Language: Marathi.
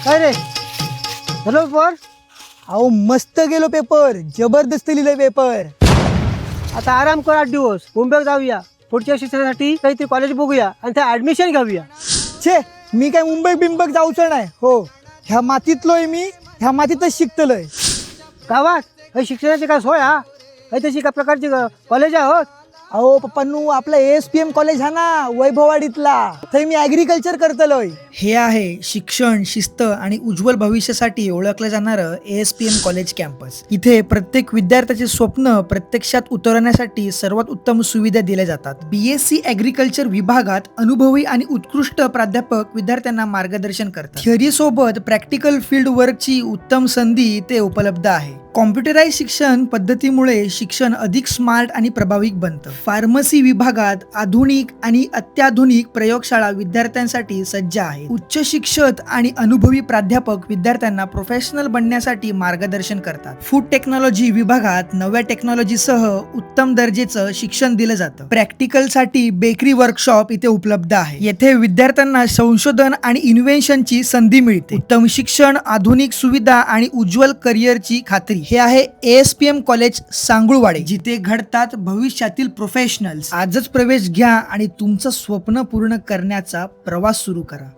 काय रे झालं पेपर? अहो मस्त गेलो पेपर, जबरदस्त लिहिलं पेपर. आता आराम कर 8 दिवस. मुंबईत जाऊया, पुढच्या शिक्षणासाठी काहीतरी कॉलेज बघूया आणि त्या ऍडमिशन घेऊया. छे, मी काय मुंबई बिंबक जाऊचं नाही. हो, ह्या मातीतलोय मी, ह्या मातीतच शिकतलोय. गावात हे शिक्षणाची काय सोय हा? हे तशी का प्रकारची कॉलेज आहोत? अहो पप्पांनू, आपलं ASPM कॉलेज हा ना वैभववाडीतला, थंय मी ॲग्रिकल्चर करतलोय. हे आहे शिक्षण, शिस्त आणि उज्ज्वल भविष्यासाठी ओळखलं जाणारं ASPM कॉलेज कॅम्पस. इथे प्रत्येक विद्यार्थ्याचे स्वप्न प्रत्यक्षात उतरवण्यासाठी सर्वात उत्तम सुविधा दिल्या जातात. BSc ॲग्रिकल्चर विभागात अनुभवी आणि उत्कृष्ट प्राध्यापक विद्यार्थ्यांना मार्गदर्शन करतात. थिअरी सोबत प्रॅक्टिकल फील्ड वर्कची उत्तम संधी इथे उपलब्ध आहे. कॉम्प्युटराइज शिक्षण पद्धतीमुळे शिक्षण अधिक स्मार्ट आणि प्रभावी बनतं. फार्मसी विभागात आधुनिक आणि अत्याधुनिक प्रयोगशाळा विद्यार्थ्यांसाठी सज्ज आहे. उच्च शिक्षित आणि अनुभवी प्राध्यापक विद्यार्थ्यांना प्रोफेशनल बनण्यासाठी मार्गदर्शन करतात. फूड टेक्नॉलॉजी विभागात नव्या टेक्नॉलॉजीसह उत्तम दर्जाचं शिक्षण दिलं जातं. प्रॅक्टिकलसाठी बेकरी वर्कशॉप इथे उपलब्ध आहे. येथे विद्यार्थ्यांना संशोधन आणि इन्व्हेन्शनची संधी मिळते. उत्तम शिक्षण, आधुनिक सुविधा आणि उज्ज्वल करिअरची खात्री. हे आहे ASPM कॉलेज सांगुळवाडी, जिथे घडतात भविष्यातील प्रोफेशनल्स. आजच प्रवेश घ्या आणि तुमचं स्वप्न पूर्ण करण्याचा प्रवास सुरू करा.